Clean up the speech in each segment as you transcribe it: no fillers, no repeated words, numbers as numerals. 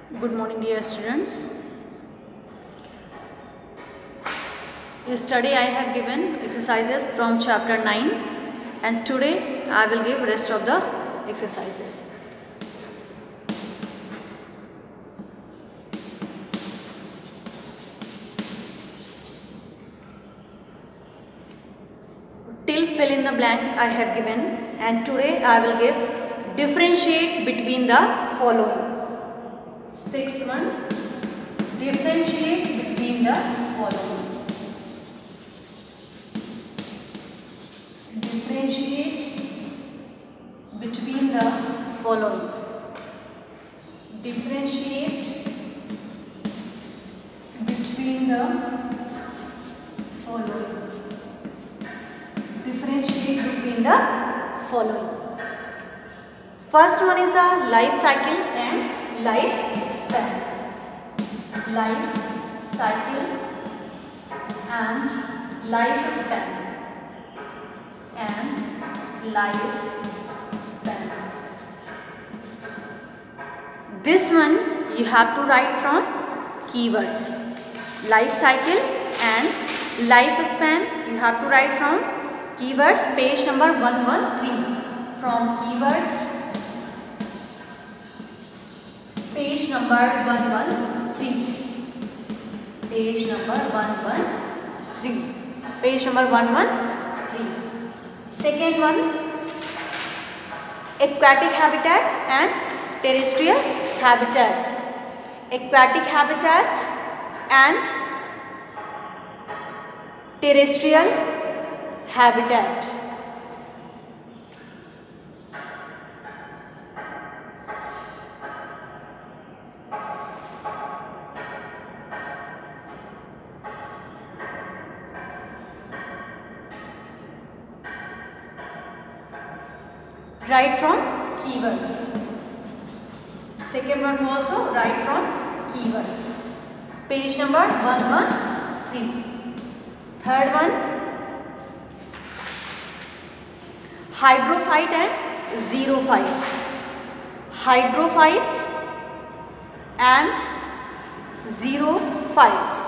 Good morning, dear students. Yesterday I have given exercises from chapter 9 and today I will give rest of the exercises. Till fill in the blanks I have given, and today I will give differentiate between the following. 6.1 differentiate between the following. Differentiate between the following. Differentiate between the following. Differentiate between the following. First one is the life cycle and life span. Life cycle and life span. And life span. This one you have to write from keywords. Life cycle and life span you have to write from keywords, page number 113. From keywords, page number 113. Page number 113. Page number 113. Second one, aquatic habitat and terrestrial habitat. Aquatic habitat and terrestrial habitat. Write from keywords. Second one also write from keywords. Page number 113. Third one, hydrophyte and xerophytes. Hydrophytes and xerophytes.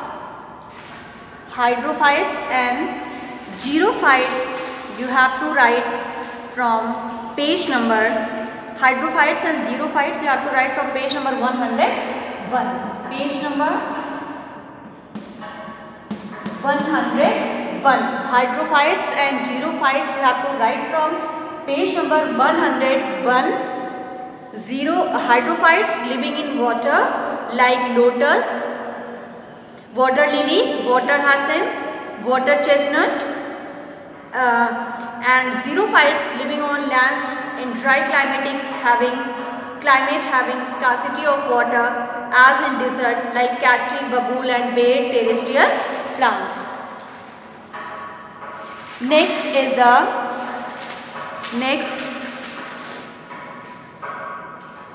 Hydrophytes and xerophytes you have to write from page number. Hydrophytes and xerophytes you have to write from page number 101. Page number 101. Hydrophytes and xerophytes you have to write from page number 101. Hydrophytes living in water like lotus, water lily, water hyacinth, water chestnut, and xerophytes living on land in dry climate having scarcity of water as in desert like cacti, babool and bay terrestrial plants. Next is the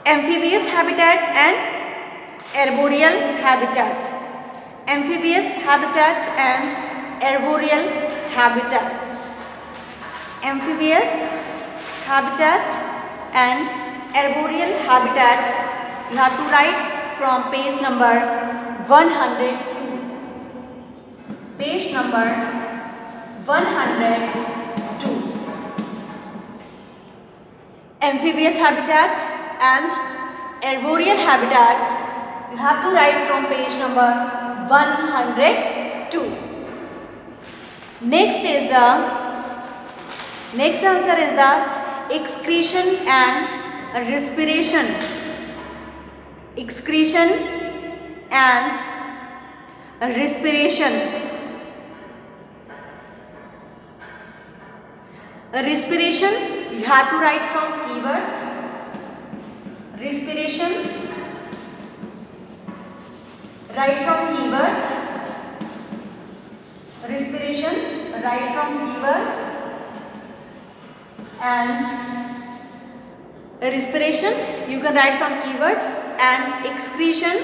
amphibious habitat and arboreal habitat. Amphibious habitat and arboreal habitats. Amphibious habitat and arboreal habitats you have to write from page number 102. Page number 102. Amphibious habitat and arboreal habitats you have to write from page number 102. Next answer is the excretion and respiration. Excretion and respiration. Respiration you have to write from keywords. Respiration, write from keywords. Respiration, write from keywords. And respiration you can write from keywords. And excretion,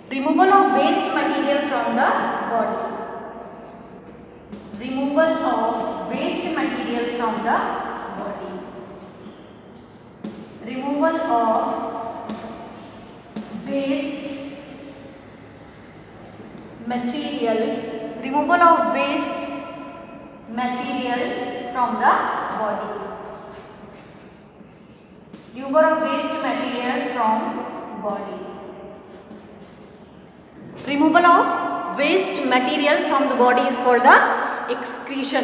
removal of waste material from the body. Removal of waste material from the body. Removal of waste material, removal of waste material from the body, removal of waste material from body. Removal of waste material from the body is called the excretion.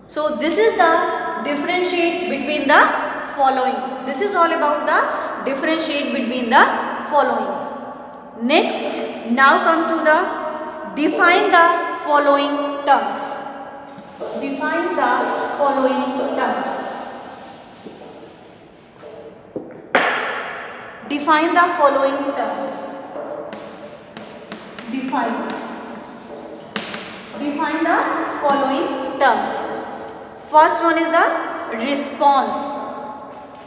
So this is the differentiate between the following. This is all about the differentiate between the following. Next, now come to the define the following terms. Define the following terms. Define the following terms. Define the following terms. First one is the response.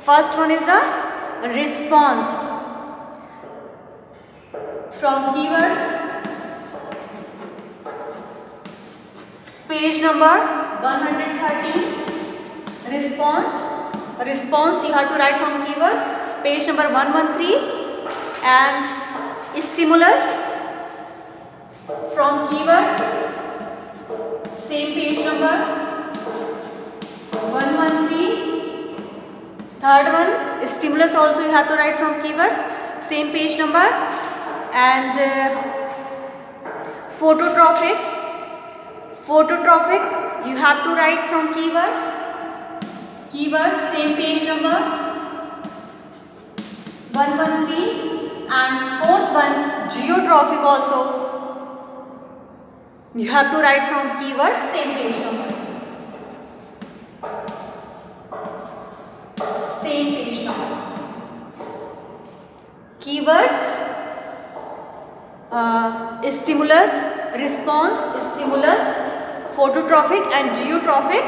First one is the response. From keywords, page number 113. Response. Response you have to write from keywords. Page number 113. And stimulus from keywords, same page number 113. Third one, stimulus also you have to write from keywords, same page number. And phototrophic you have to write from keywords, same page number 113. And fourth one, geotrophic also you have to write from keywords, same page number, same page number. Keywords, stimulus, response, stimulus, phototrophic and geotrophic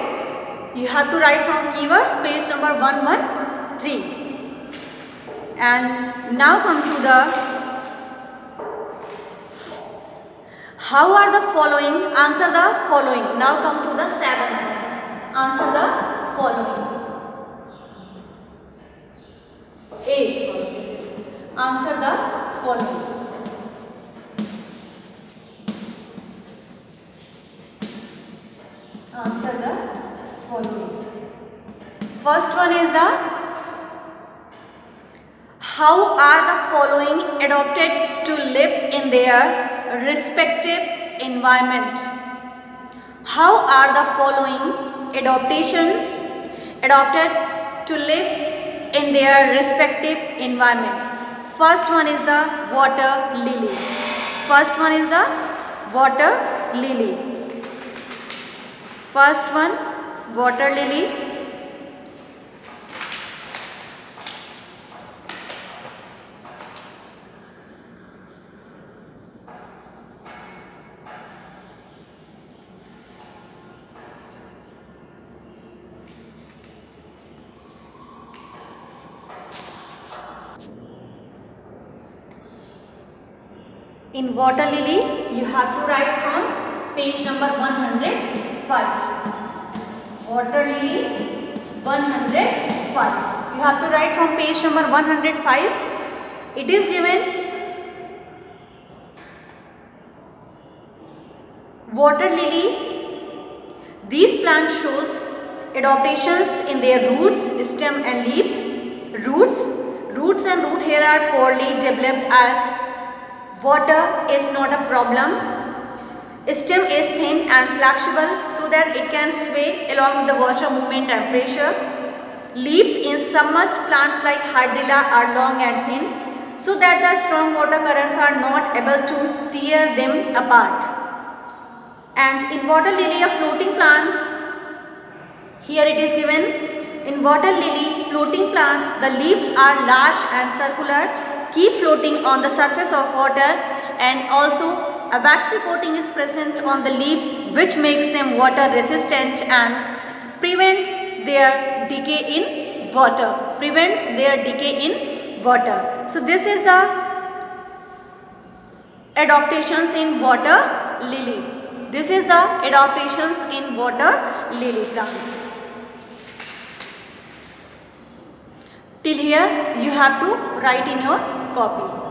you have to write from keywords, page number 113. And now come to the how are the following, answer the following. Now come to the seventh one, answer the following. Eighth one, this is answer the following. Answer the following. First one is the how are the following adopted to live in their respective environment? How are the following adopted to live in their respective environment? First one is the water lily. First one is the water lily. First one, water lily. In water lily, you have to write from page number 105. Water lily 105. You have to write from page number 105. It is given water lily. These plants shows adaptations in their roots, stem and leaves. Roots and root hair are poorly developed as water is not a problem. Stem is thin and flexible so that it can sway along with the water movement and pressure. Leaves in submerged plants like hydrilla are long and thin so that the strong water currents are not able to tear them apart. And in water lily of floating plants, here it is given, in water lily floating plants, the leaves are large and circular, keep floating on the surface of water, and also a waxy coating is present on the leaves which makes them water resistant and prevents their decay in water. So this is the adaptations in water lily. This is the adaptations in water lily plants. Till here you have to write in your copy.